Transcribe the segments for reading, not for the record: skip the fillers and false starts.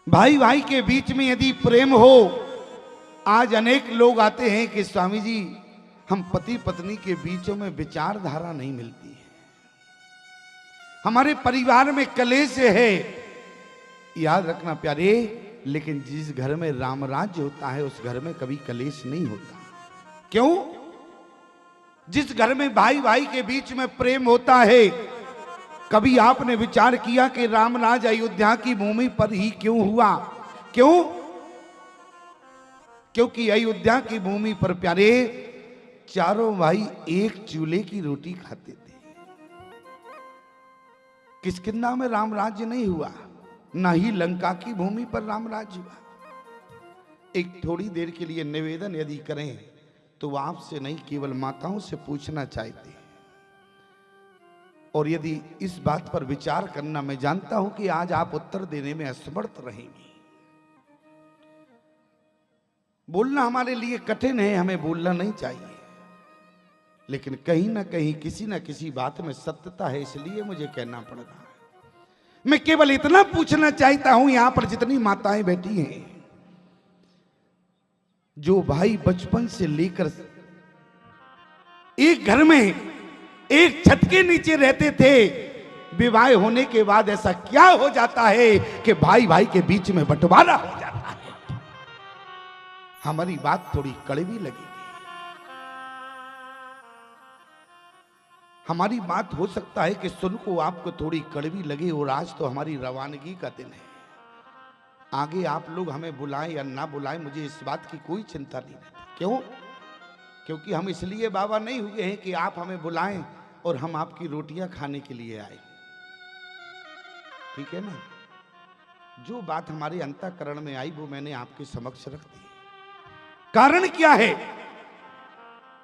भाई भाई के बीच में यदि प्रेम हो, आज अनेक लोग आते हैं कि स्वामी जी हम पति पत्नी के बीचों में विचारधारा नहीं मिलती है, हमारे परिवार में कलेश है। याद रखना प्यारे, लेकिन जिस घर में राम राज्य होता है उस घर में कभी कलेश नहीं होता। क्यों? जिस घर में भाई भाई के बीच में प्रेम होता है, कभी आपने विचार किया कि रामराज अयोध्या की भूमि पर ही क्यों हुआ? क्यों? क्योंकि अयोध्या की भूमि पर प्यारे चारों भाई एक चूल्हे की रोटी खाते थे। किष्किंधा में रामराज्य नहीं हुआ, ना ही लंका की भूमि पर रामराज्य हुआ। एक थोड़ी देर के लिए निवेदन यदि करें तो आपसे नहीं केवल माताओं से पूछना चाहते हैं, और यदि इस बात पर विचार करना, मैं जानता हूं कि आज आप उत्तर देने में असमर्थ रहेंगे। बोलना हमारे लिए कठिन है, हमें बोलना नहीं चाहिए, लेकिन कहीं ना कहीं किसी ना किसी बात में सत्यता है, इसलिए मुझे कहना पड़ रहा है। मैं केवल इतना पूछना चाहता हूं, यहां पर जितनी माताएं बैठी हैं, जो भाई बचपन से लेकर एक घर में एक छत के नीचे रहते थे, विवाह होने के बाद ऐसा क्या हो जाता है कि भाई भाई के बीच में बंटवारा हो जाता है? हमारी बात थोड़ी कड़वी लगेगी, हमारी बात हो सकता है कि सुन को आपको थोड़ी कड़वी लगे, और आज तो हमारी रवानगी का दिन है। आगे आप लोग हमें बुलाएं या ना बुलाएं, मुझे इस बात की कोई चिंता नहीं रहती। क्यों? क्योंकि हम इसलिए बाबा नहीं हुए हैं कि आप हमें बुलाएं और हम आपकी रोटियां खाने के लिए आए। ठीक है ना? जो बात हमारे अंतःकरण में आई वो मैंने आपके समक्ष रख दी। कारण क्या है?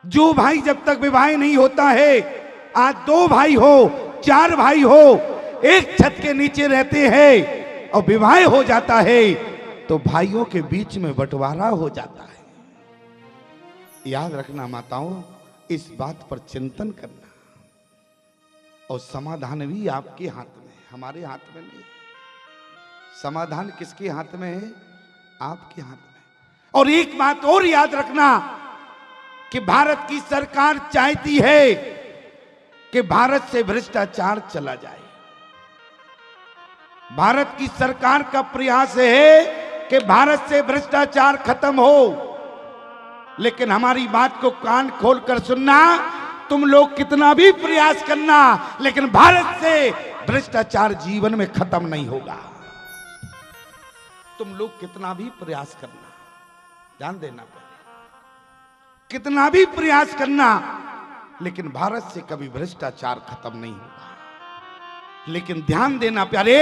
जो भाई जब तक विवाह नहीं होता है, आज 2 भाई हो 4 भाई हो, एक छत के नीचे रहते हैं और विवाह हो जाता है तो भाइयों के बीच में बंटवारा हो जाता है। याद रखना माताओं, इस बात पर चिंतन करना, और समाधान भी आपके हाथ में है, हमारे हाथ में नहीं। समाधान किसके हाथ में है? आपके हाथ में। और एक बात और याद रखना कि भारत की सरकार चाहती है कि भारत से भ्रष्टाचार चला जाए। भारत की सरकार का प्रयास है कि भारत से भ्रष्टाचार खत्म हो, लेकिन हमारी बात को कान खोलकर सुनना, तुम लोग कितना भी प्रयास करना, लेकिन भारत से भ्रष्टाचार जीवन में खत्म नहीं होगा। तुम लोग कितना भी प्रयास करना, ध्यान देना पड़ेगा, कितना भी प्रयास करना, लेकिन भारत से कभी भ्रष्टाचार खत्म नहीं होगा। लेकिन ध्यान देना प्यारे,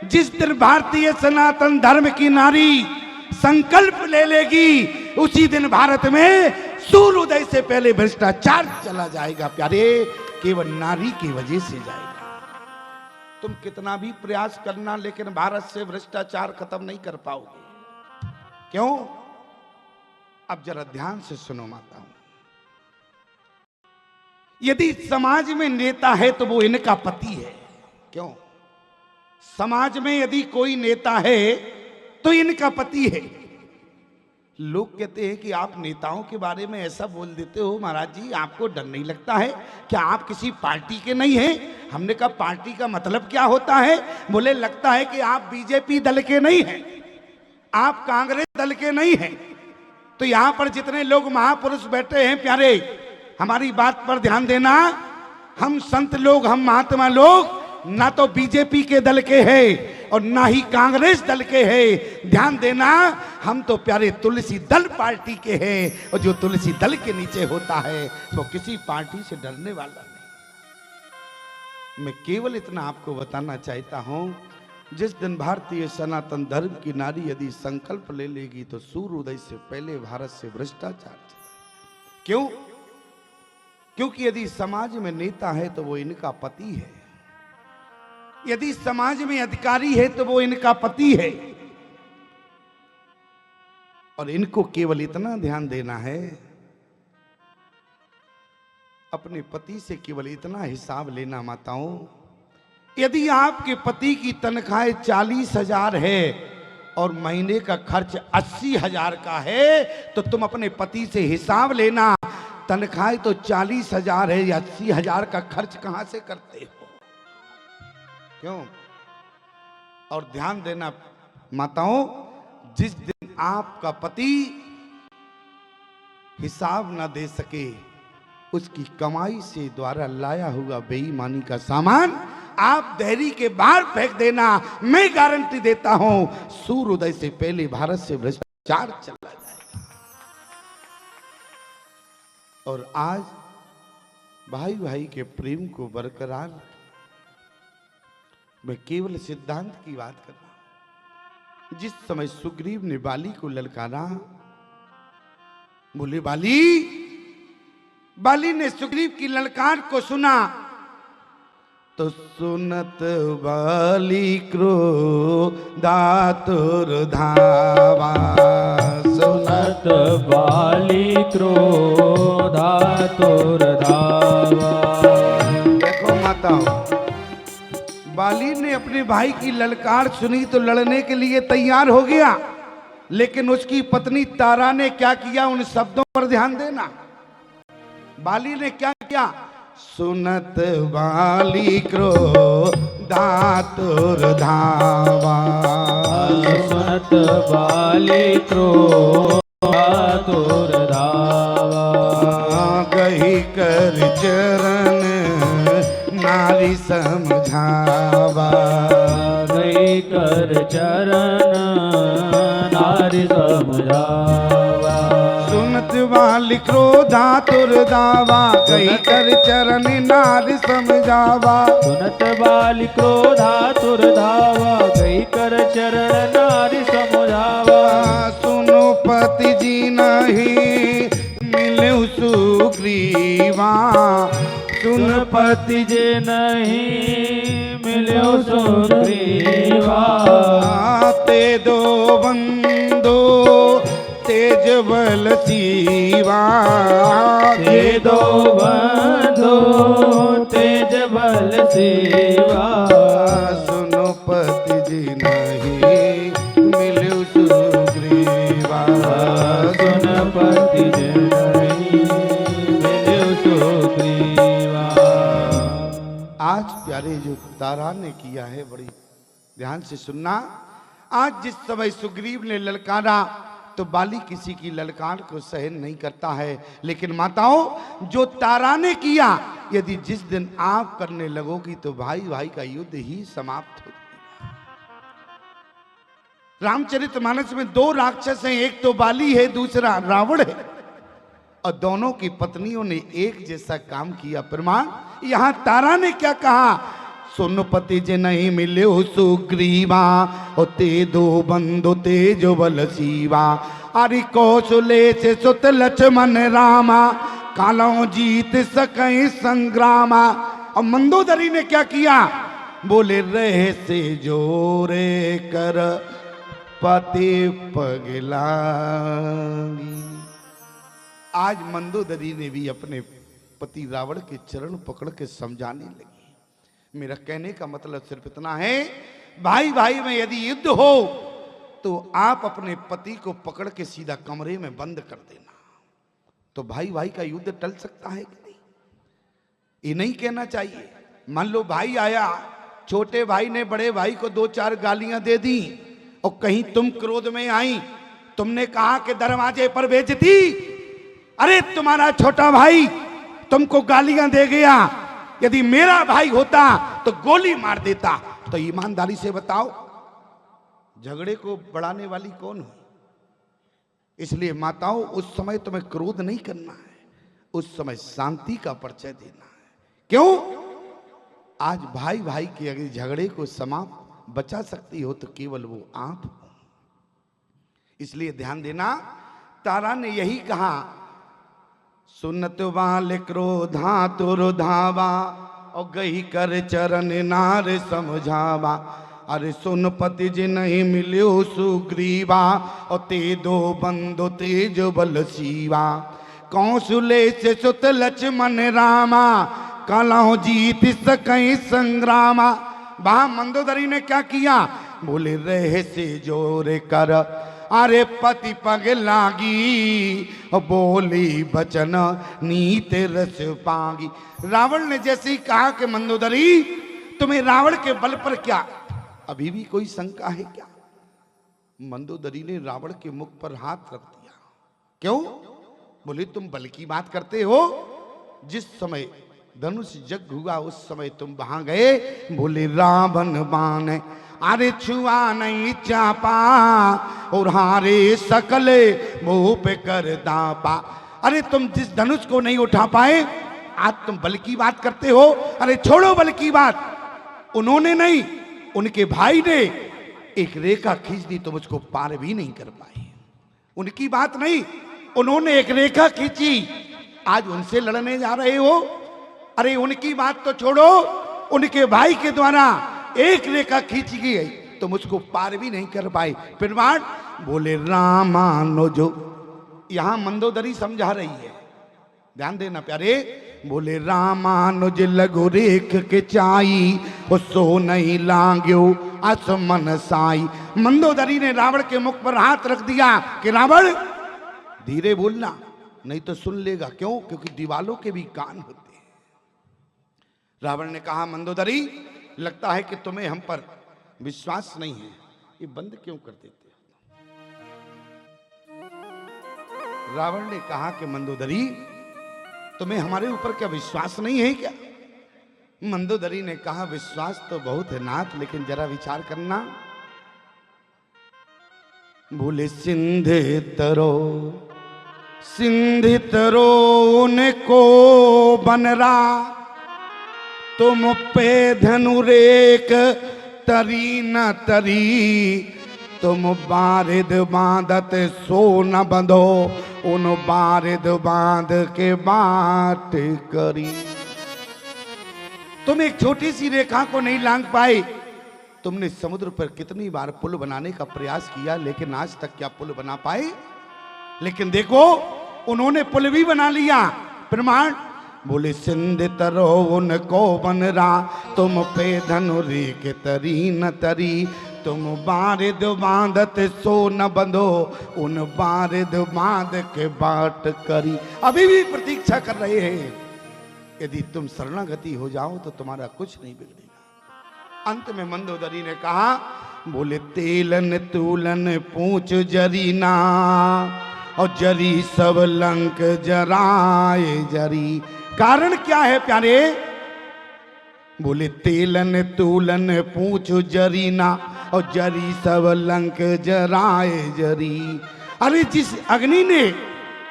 जिस दिन भारतीय सनातन धर्म की नारी संकल्प ले लेगी, उसी दिन भारत में सूर्योदय से पहले भ्रष्टाचार चला जाएगा प्यारे, केवल नारी की वजह से जाएगा। तुम कितना भी प्रयास करना, लेकिन भारत से भ्रष्टाचार खत्म नहीं कर पाओगे। क्यों? अब जरा ध्यान से सुनो माताओं, यदि समाज में नेता है तो वो इनका पति है। क्यों? समाज में यदि कोई नेता है तो इनका पति है। लोग कहते हैं कि आप नेताओं के बारे में ऐसा बोल देते हो महाराज जी, आपको डर नहीं लगता है क्या? आप किसी पार्टी के नहीं हैं? हमने कहा पार्टी का मतलब क्या होता है? बोले लगता है कि आप बीजेपी दल के नहीं हैं, आप कांग्रेस दल के नहीं हैं। तो यहां पर जितने लोग महापुरुष बैठे हैं प्यारे, हमारी बात पर ध्यान देना, हम संत लोग, हम महात्मा लोग ना तो बीजेपी के दल के हैं और ना ही कांग्रेस दल के हैं। ध्यान देना, हम तो प्यारे तुलसी दल पार्टी के हैं, और जो तुलसी दल के नीचे होता है वो किसी पार्टी से डरने वाला नहीं। मैं केवल इतना आपको बताना चाहता हूं, जिस दिन भारतीय सनातन धर्म की नारी यदि संकल्प ले लेगी तो सूर्योदय से पहले भारत से भ्रष्टाचार चला। क्यों? क्योंकि यदि समाज में नेता है तो वो इनका पति है, यदि समाज में अधिकारी है तो वो इनका पति है, और इनको केवल इतना ध्यान देना है, अपने पति से केवल इतना हिसाब लेना माताओं, यदि आपके पति की तनख्वाह 40,000 है और महीने का खर्च 80,000 का है, तो तुम अपने पति से हिसाब लेना, तनख्वाह तो 40,000 है, या 80,000 का खर्च कहां से करते हो? क्यों? और ध्यान देना माताओं, जिस दिन आपका पति हिसाब ना दे सके, उसकी कमाई से द्वारा लाया हुआ बेईमानी का सामान आप देहरी के बाहर फेंक देना। मैं गारंटी देता हूं, सूर्योदय से पहले भारत से भ्रष्टाचार चला जाएगा। और आज भाई भाई के प्रेम को बरकरार, मैं केवल सिद्धांत की बात कर रहा हूं। जिस समय सुग्रीव ने बाली को ललकारा, बोले बाली ने सुग्रीव की ललकार को सुना, तो सुनत बाली क्रोधातुर धावा, सुनत बाली क्रोधातुर धावा। देखो माताओं, बाली ने अपने भाई की ललकार सुनी तो लड़ने के लिए तैयार हो गया, लेकिन उसकी पत्नी तारा ने क्या किया, उन शब्दों पर ध्यान देना। बाली ने क्या किया, सुनत बाली क्रोधातुर धावा, सुनत बाली क्रोधातुर धावा। गही कर चरण नारी समझावा, गई कर चरण नारी समझावा। सुनत बाली क्रोधातुर धावा, गई कर चरण नारी समझावा। सुनत बाली क्रोधातुर धावा, गई कर चरण नारी समझावा। सुनो पति जी नहीं मिले सुग्रीवा, सुन पति जे नहीं मिलो सुग्रीवा। ते दो बंदो तेज बल सीवा, ते दो बंदो तेज बल सेवा। सुनो पति जी नहीं मिलो सुग्रीवा, सुन पति जे नहीं मिलो सुग्रीवा। आज प्यारे जो तारा ने किया है, बड़ी ध्यान से सुनना। आज जिस समय सुग्रीव ने ललकारा, तो बाली किसी की ललकार को सहन नहीं करता है, लेकिन माताओं जो तारा ने किया, यदि जिस दिन आप करने लगोगी तो भाई भाई का युद्ध ही समाप्त हो जाएगा। रामचरितमानस में दो राक्षस हैं, एक तो बाली है, दूसरा रावण है, और दोनों की पत्नियों ने एक जैसा काम किया। प्रमाण यहां तारा ने क्या कहा, सुन पति जे नहीं मिले सुग्रीवा, और ते दो बंधु तेजो बल सीवा। अरि कौशले से सुत लक्ष्मण रामा, कालों जीत सके संग्रामा। और मंदोदरी ने क्या किया, बोले रहे से जोरे कर पति पगलागी। आज मंदोदरी ने भी अपने पति रावण के चरण पकड़ के समझाने लगी। मेरा कहने का मतलब सिर्फ इतना है, भाई भाई में यदि युद्ध हो तो आप अपने पति को पकड़ के सीधा कमरे में बंद कर देना, तो भाई भाई का युद्ध टल सकता है कि नहीं? ये नहीं कहना चाहिए। मान लो भाई आया, छोटे भाई ने बड़े भाई को दो चार गालियां दे दी, और कहीं तुम क्रोध में आई, तुमने कहा कि दरवाजे पर बेइज्जती, अरे तुम्हारा छोटा भाई तुमको गालियां दे गया, यदि मेरा भाई होता तो गोली मार देता। तो ईमानदारी से बताओ, झगड़े को बढ़ाने वाली कौन हो? इसलिए माताओं, उस समय तुम्हें क्रोध नहीं करना है, उस समय शांति का परिचय देना है। क्यों? आज भाई भाई के अगर झगड़े को समाप्त बचा सकती हो तो केवल वो आप हो। इसलिए ध्यान देना, तारा ने यही कहा, सुनत वाले क्रोधातुर धावा, और गई कर चरण नार समझावा। अरे सुन पति जी नहीं मिल्यो सुग्रीवा, और ते दो बंधु तेज बल सीवा। कौशले से सुत लक्ष्मण रामा, कलौ जीत सकई संग्रामा। वहां मंदोदरी ने क्या किया, बोले रहे से जोर कर अरे पति पग लागी बोली बचन नीत रस पागी। रावण ने जैसे ही कहा कि मंदोदरी तुम्हें रावण के बल पर क्या अभी भी कोई शंका है क्या? मंदोदरी ने रावण के मुख पर हाथ रख दिया। क्यों? बोले तुम बल की बात करते हो, जिस समय धनुष जग हुआ उस समय तुम वहां गए। बोले रावण बाण अरे छुआ नहीं चापा और हारे सकले मुंह पे कर दापा। अरे तुम जिस धनुष को नहीं उठा पाए आज तुम बल की बात करते हो। अरे छोड़ो बल की बात, उन्होंने नहीं उनके भाई ने एक रेखा खींच दी तो मुझको पार भी नहीं कर पाए। उनकी बात नहीं, उन्होंने एक रेखा खींची, आज उनसे लड़ने जा रहे हो। अरे उनकी बात तो छोड़ो, उनके भाई के द्वारा एक रेखा खींची गई तो मुझको पार भी नहीं कर पाए। फिर बोले रामानुजो, यहां मंदोदरी समझा रही है, ध्यान देना प्यारे। बोले रामानुज लगो रेख के चाई सो नहीं लांग्यो असमन साई। मंदोदरी ने रावण के मुख पर हाथ रख दिया कि रावण धीरे बोलना नहीं तो सुन लेगा। क्यों? क्योंकि दीवालों के भी कान होते हैं। रावण ने कहा मंदोदरी लगता है कि तुम्हें हम पर विश्वास नहीं है, ये बंद क्यों कर देते हो? रावण ने कहा कि मंदोदरी तुम्हें हमारे ऊपर क्या विश्वास नहीं है क्या? मंदोदरी ने कहा विश्वास तो बहुत है नाथ, लेकिन जरा विचार करना। बोले सिंधे तरो उनको बनरा तुम पे धनुरेक तरी न तरी तुम बारिद बांधत सो न बंधो उन बारिद बांध के बाट करी। तुम एक छोटी सी रेखा को नहीं लांघ पाए। तुमने समुद्र पर कितनी बार पुल बनाने का प्रयास किया लेकिन आज तक क्या पुल बना पाए? लेकिन देखो उन्होंने पुल भी बना लिया। प्रमाण बोले सिंध तरो उनको बनरा तुम पे धनुरी के तरी न तरी तुम बारिद बांधत सो न बंधो उन बारिद बांध के बाट करी। अभी भी प्रतीक्षा कर रहे हैं, यदि तुम शरणागति हो जाओ तो तुम्हारा कुछ नहीं बिगड़ेगा। अंत में मंदोदरी ने कहा बोले तेलन तूलन पूछ जरीना और जरी सब लंक जराए जरी। कारण क्या है प्यारे? बोले तेलन तूलन पूछ जरीना और जरी सब लंक जराए जरी। अरे जिस अग्नि ने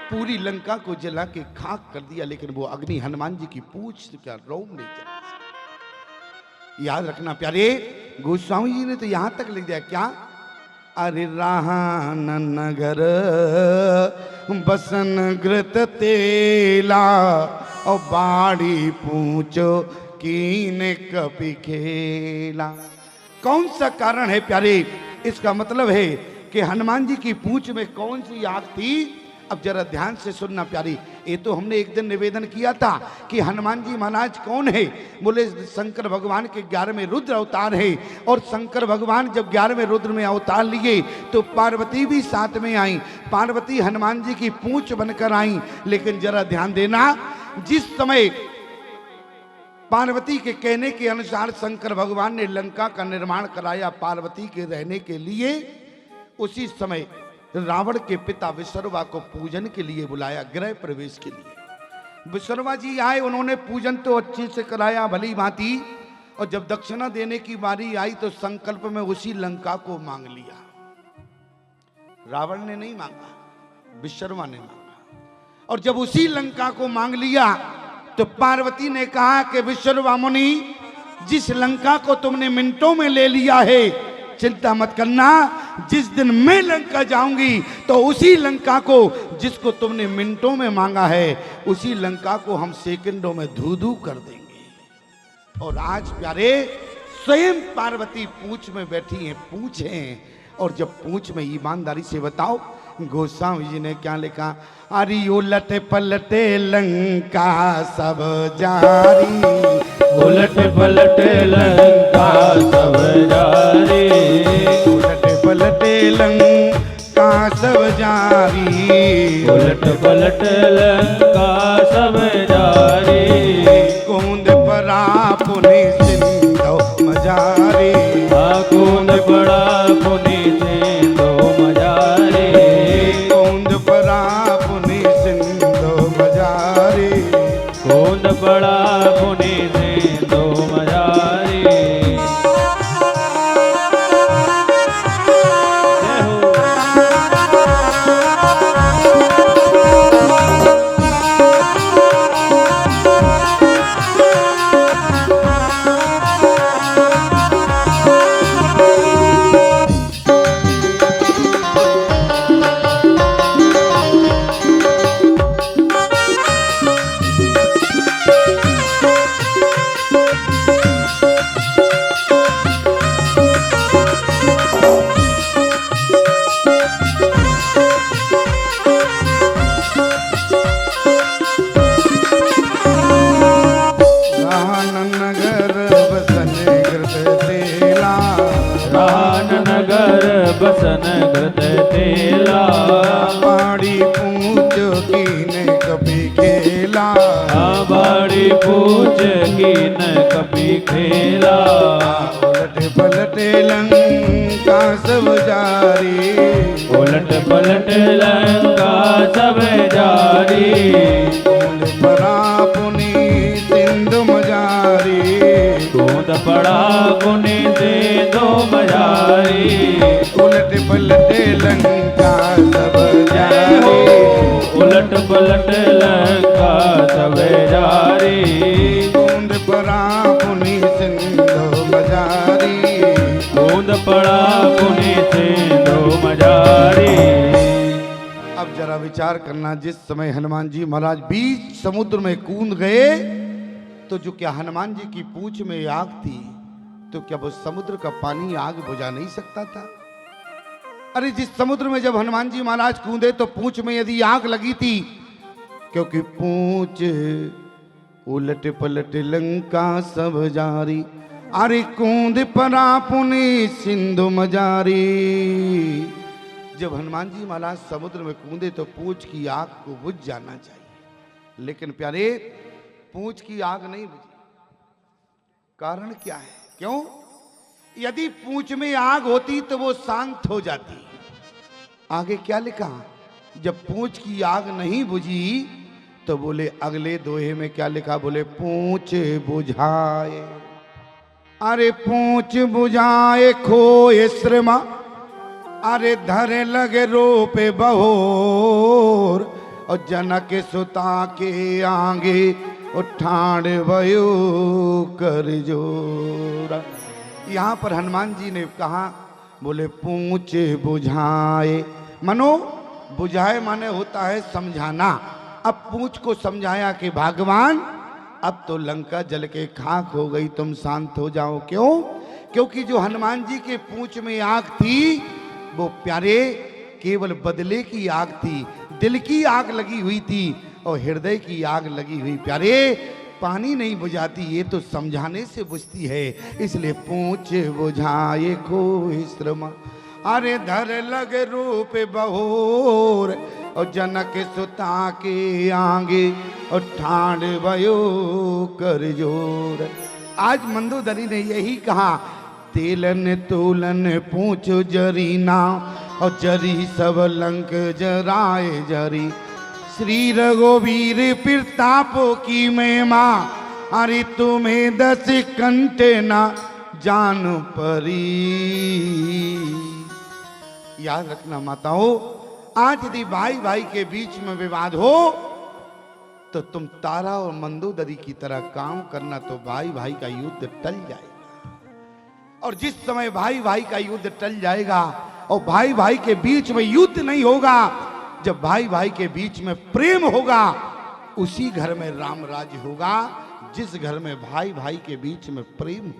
पूरी लंका को जला के खाक कर दिया लेकिन वो अग्नि हनुमान जी की पूछ का रोम नहीं जला सकती। याद रखना प्यारे, गोस्वामी जी ने तो यहां तक लिख दिया क्या? अरे राहन नगर बसन घृत तेला और बाड़ी पूछो कीने कपि खेला। कौन सा कारण है प्यारे? इसका मतलब है कि हनुमान जी की पूंछ में कौन सी आग थी। अब जरा ध्यान से सुनना प्यारी, ये तो हमने एक दिन निवेदन किया था कि हनुमान जी महाराज कौन है। बोले शंकर भगवान के 11वें रुद्र अवतार है और शंकर भगवान जब 11वें रुद्र में अवतार लिए तो पार्वती भी साथ में आई। पार्वती हनुमान जी की पूंछ बनकर आई। लेकिन जरा ध्यान देना, जिस समय पार्वती के कहने के अनुसार शंकर भगवान ने लंका का निर्माण कराया पार्वती के रहने के लिए, उसी समय रावण के पिता विश्वकर्मा को पूजन के लिए बुलाया, गृह प्रवेश के लिए। विश्वकर्मा जी आए, उन्होंने पूजन तो अच्छे से कराया भली भांति, और जब दक्षिणा देने की बारी आई तो संकल्प में उसी लंका को मांग लिया। रावण ने नहीं मांगा, विश्वकर्मा ने मांगा। और जब उसी लंका को मांग लिया तो पार्वती ने कहा कि विश्वकर्मा मुनि, जिस लंका को तुमने मिनटों में ले लिया है, चिंता मत करना, जिस दिन मैं लंका जाऊंगी तो उसी लंका को जिसको तुमने मिनटों में मांगा है उसी लंका को हम सेकंडों में धू धू कर देंगे। और आज प्यारे स्वयं पार्वती पूंछ में बैठी हैं, पूंछ हैं। और जब पूंछ में ईमानदारी से बताओ, गोस्वामी जी ने क्या लिखा, अरे उलट पलटे लंका सब जारी, उलट पलट लंका सब जारी, उलट पलटे लंका सब जारी, उलट पलट लंका सब जारी, कूद परा पुनि सिंधु मजारी, कूद पड़ा पुनि सिंधु मजारी, कूद परा पुनि सिंधु मजारी, कूद पड़ा पुनि सिंधु मजारी। जय हो। नगर बसन घृत तेला, नगर बसन घृत तेला, बाड़ी पूछ कीने कभी खेला, बाड़ी पूछ कीन कभी खेला, उलट पलटे लंका सब जारी, उलट पलट लंका सब जारी, कूद परा पुनि सिंधु मजारी, कूद पड़ा पुनि सिंधु मजारी, उलट पलटे लंका सब जारी, उलट पलट लंका सब जारी, कूद परा पुनि सिंधु मजारी, कूद पड़ा पुनि सिंधु मजारी। अब जरा विचार करना, जिस समय हनुमान जी महाराज बीच समुद्र में कूद गए तो जो क्या हनुमान जी की पूंछ में आग थी, तो क्या वो समुद्र का पानी आग बुझा नहीं सकता था? अरे जिस समुद्र में जब हनुमान जी महाराज कूदे तो पूंछ में यदि आग लगी थी, क्योंकि पूंछ उलट पलट लंका सब जारी, अरे कूद परा पुनि सिंधु मजारी। जब हनुमान जी महाराज समुद्र में कूदे तो पूंछ की आग को बुझ जाना चाहिए, लेकिन प्यारे पूंछ की आग नहीं बुझी। कारण क्या है? क्यों? यदि पूंछ में आग होती तो वो शांत हो जाती। आगे क्या लिखा? जब पूंछ की आग नहीं बुझी तो बोले अगले दोहे में क्या लिखा? बोले पूंछ बुझाए, अरे पूंछ बुझाए खोए श्रमा, अरे धरे लगे रोपे बहोर, और जनक सुता के आगे उठाड़ भयो कर जोरा। यहाँ पर हनुमान जी ने कहा, बोले पूंछ बुझाए, मनो बुझाए माने होता है समझाना। अब पूंछ को समझाया कि भगवान अब तो लंका जल के खाक हो गई, तुम शांत हो जाओ। क्यों? क्योंकि जो हनुमान जी के पूंछ में आग थी वो प्यारे केवल बदले की आग थी, दिल की आग लगी हुई थी और हृदय की आग लगी हुई। प्यारे पानी नहीं बुझाती, ये तो समझाने से बुझती है। इसलिए पूंछ बुझाए खोए श्रमा, अरे धर लग रूप बहोर, और जनक सुता के आगे और ठाड़ भयो कर जोर। आज मंदोदरी ने यही कहा, तेलन तोलन पूछो जरीना, और जरी सब लंक जराए जरी। श्री रघुवीर प्रतापो की महिमा, अरे तुम्हें 10 कंटे ना जान परी। याद रखना माताओं, आज यदि भाई भाई के बीच में विवाद हो तो तुम तारा और मंदोदरी की तरह काम करना, तो भाई भाई का युद्ध टल जाएगा। और जिस समय भाई भाई का युद्ध टल जाएगा और भाई भाई के बीच में युद्ध नहीं होगा, जब भाई भाई के बीच में प्रेम होगा, उसी घर में राम राज्य होगा। जिस घर में भाई भाई के बीच में प्रेम